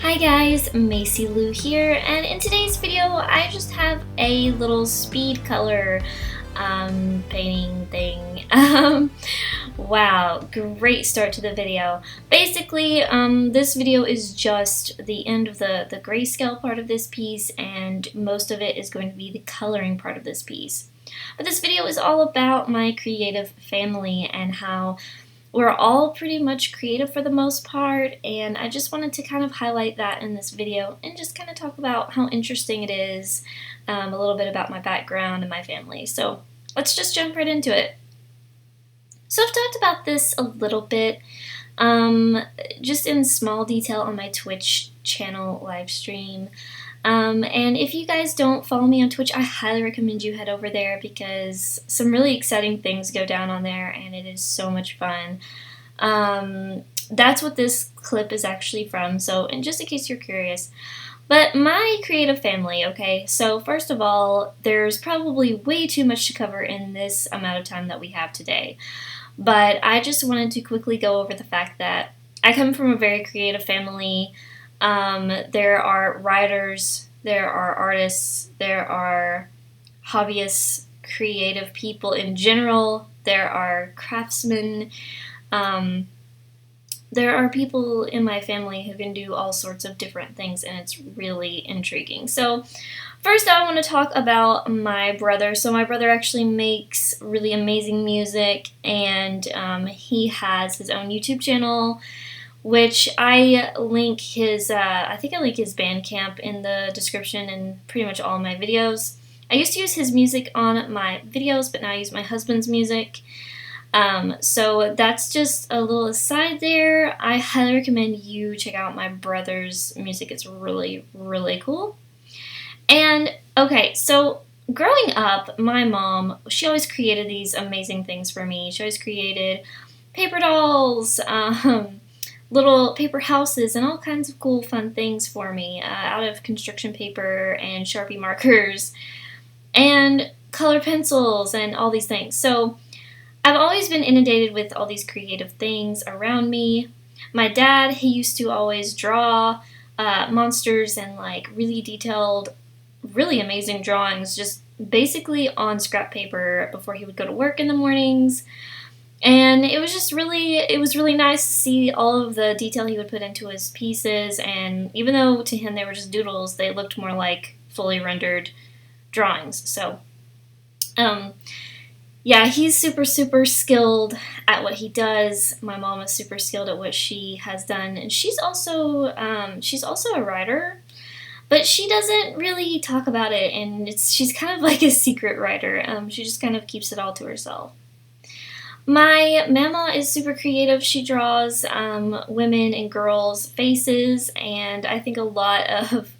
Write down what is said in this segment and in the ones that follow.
Hi guys, Macy Lou here, and in today's video I just have a little speed color painting thing. Wow, great start to the video. Basically, this video is just the end of the grayscale part of this piece, and most of it is going to be the coloring part of this piece. But this video is all about my creative family and how we're all pretty much creative for the most part, and I just wanted to kind of highlight that in this video and just kind of talk about how interesting it is, a little bit about my background and my family. So let's just jump right into it. So I've talked about this a little bit, just in small detail on my Twitch channel live stream. And if you guys don't follow me on Twitch, I highly recommend you head over there because some really exciting things go down on there and it is so much fun. That's what this clip is actually from, so and just in case you're curious. But my creative family, okay, so first of all, there's probably way too much to cover in this amount of time that we have today. But I just wanted to quickly go over the fact that I come from a very creative family. There are writers, there are artists, there are hobbyists, creative people in general, there are craftsmen, there are people in my family who can do all sorts of different things, and it's really intriguing. So first I want to talk about my brother. So my brother actually makes really amazing music, and he has his own YouTube channel, which I link his, I think I link his Bandcamp in the description and pretty much all of my videos. I used to use his music on my videos, but now I use my husband's music. So that's just a little aside there. I highly recommend you check out my brother's music. It's really, really cool. And, okay, so growing up, my mom, she always created these amazing things for me. She always created paper dolls, little paper houses, and all kinds of cool fun things for me out of construction paper and Sharpie markers and color pencils and all these things. So I've always been inundated with all these creative things around me. My dad, he used to always draw monsters and like really detailed, really amazing drawings just basically on scrap paper before he would go to work in the mornings. And it was really nice to see all of the detail he would put into his pieces, and even though to him they were just doodles, they looked more like fully rendered drawings. So, yeah, he's super skilled at what he does. My mom is super skilled at what she has done, and she's also a writer, but she doesn't really talk about it, and she's kind of like a secret writer. She just kind of keeps it all to herself. My mama is super creative. She draws women and girls' faces, and I think a lot of,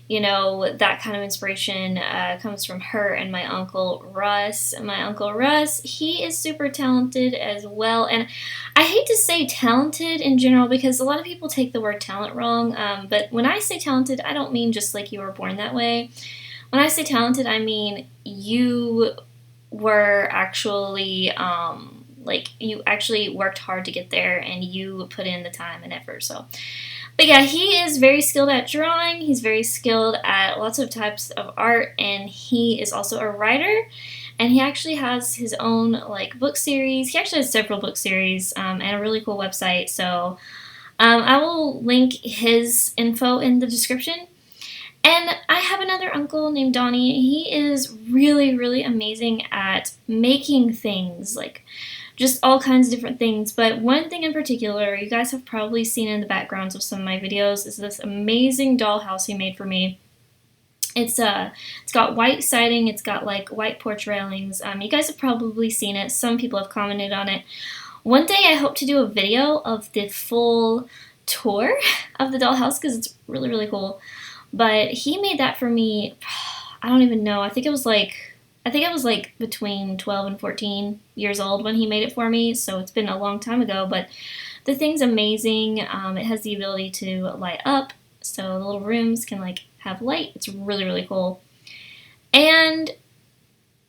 that kind of inspiration comes from her and my Uncle Russ. My Uncle Russ, he is super talented as well, and I hate to say talented in general because a lot of people take the word talent wrong, but when I say talented, I don't mean just like you were born that way. When I say talented, I mean you were actually you actually worked hard to get there and you put in the time and effort. So, but yeah, he is very skilled at drawing. He's very skilled at lots of types of art, and he is also a writer. And he actually has his own book series. He actually has several book series and a really cool website. So I will link his info in the description. And I have another uncle named Donnie. He is really amazing at making things, just all kinds of different things. But one thing in particular, you guys have probably seen in the backgrounds of some of my videos, is this amazing dollhouse he made for me. It's got white siding, it's got white porch railings. You guys have probably seen it. Some people have commented on it. One day I hope to do a video of the full tour of the dollhouse because it's really cool. But he made that for me, I don't even know, I think I was between 12 and 14 years old when he made it for me, so it's been a long time ago, but the thing's amazing. It has the ability to light up, so the little rooms can have light. It's really cool. And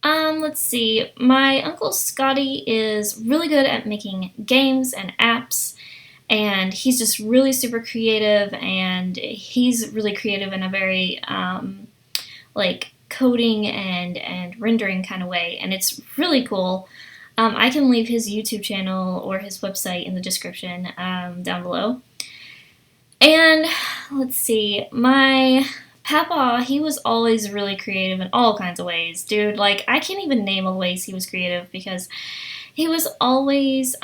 let's see, my Uncle Scotty is really good at making games and apps, and he's just really super creative, and he's really creative in a very like coding and rendering kind of way, and it's really cool. I can leave his YouTube channel or his website in the description down below. And let's see, my papa, he was always really creative in all kinds of ways. Dude, like, I can't even name all the ways he was creative because he was always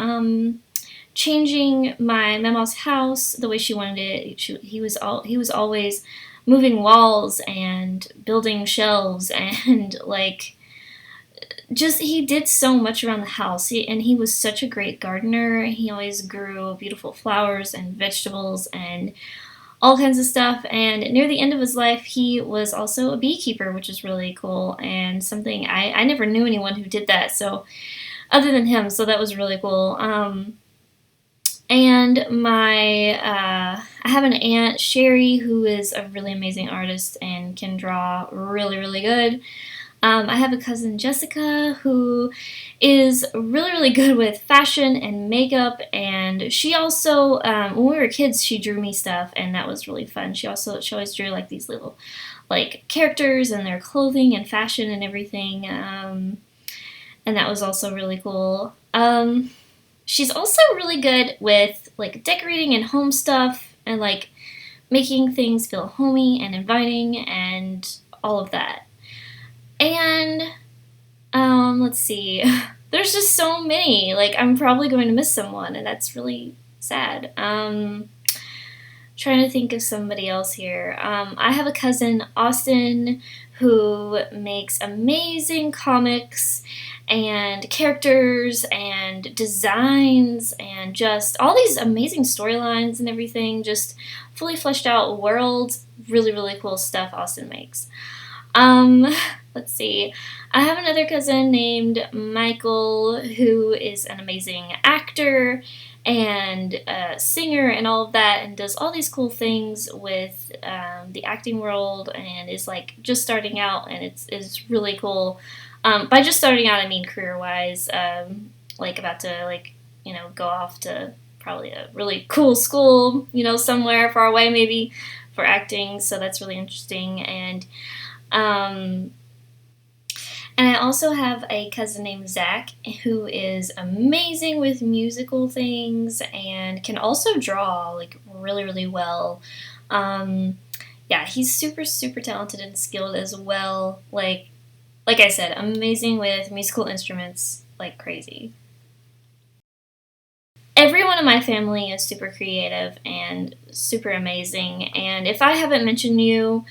changing my mama's house the way she wanted it. He was always moving walls and building shelves and like just he did so much around the house. And he was such a great gardener. He always grew beautiful flowers and vegetables and all kinds of stuff. And near the end of his life, he was also a beekeeper, which is really cool and something I never knew anyone who did that. So other than him, so that was really cool. And I have an aunt, Sherry, who is a really amazing artist and can draw really, really good. I have a cousin, Jessica, who is really, really good with fashion and makeup, and she also, when we were kids, she drew me stuff, and that was really fun. She always drew like these little, like, characters and their clothing and fashion and everything, and that was also really cool. She's also really good with like decorating and home stuff and like making things feel homey and inviting and all of that. And let's see, there's just so many. Like, I'm probably going to miss someone, and that's really sad. Trying to think of somebody else here. I have a cousin, Austin, who makes amazing comics and characters and designs and just all these amazing storylines and everything, just fully fleshed out worlds. Really, really cool stuff Austin makes. Let's see. I have another cousin named Michael who is an amazing actor and singer and all of that, and does all these cool things with the acting world, and is like just starting out, and it's really cool. By just starting out, I mean career-wise, like about to like go off to probably a really cool school, somewhere far away maybe for acting. So that's really interesting. And I also have a cousin named Zach who is amazing with musical things and can also draw like really, really well. Yeah, he's super, super talented and skilled as well. Like I said, amazing with musical instruments like crazy. Everyone in my family is super creative and super amazing. And if I haven't mentioned you,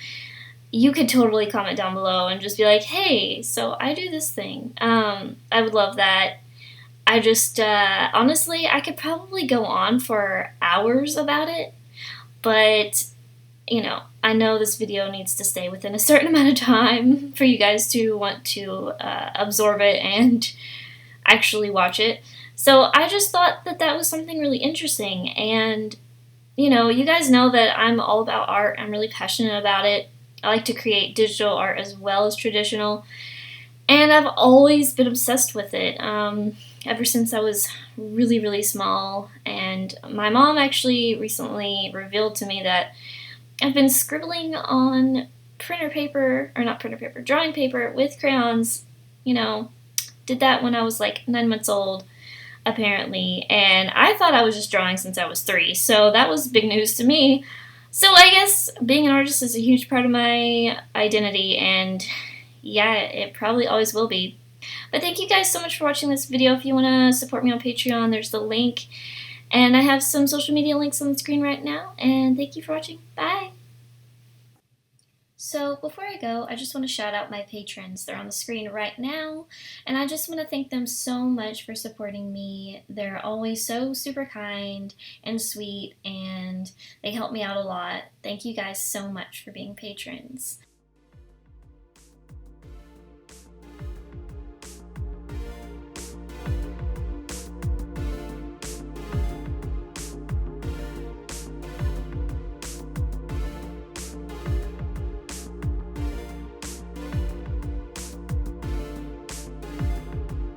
you could totally comment down below and just be like, hey, so I do this thing. I would love that. I just, honestly, I could probably go on for hours about it, but, I know this video needs to stay within a certain amount of time for you guys to want to absorb it and actually watch it. So I just thought that that was something really interesting, and, you guys know that I'm all about art. I'm really passionate about it. I like to create digital art as well as traditional, and I've always been obsessed with it ever since I was really, really small. And my mom actually recently revealed to me that I've been scribbling on drawing paper with crayons. Did that when I was like 9 months old, apparently, and I thought I was just drawing since I was 3, so that was big news to me. So I guess being an artist is a huge part of my identity, and yeah, it probably always will be. But thank you guys so much for watching this video. If you want to support me on Patreon, there's the link, and I have some social media links on the screen right now, and thank you for watching. Bye! So before I go, I just want to shout out my patrons. They're on the screen right now, and I just want to thank them so much for supporting me. They're always so super kind and sweet, and they help me out a lot. Thank you guys so much for being patrons.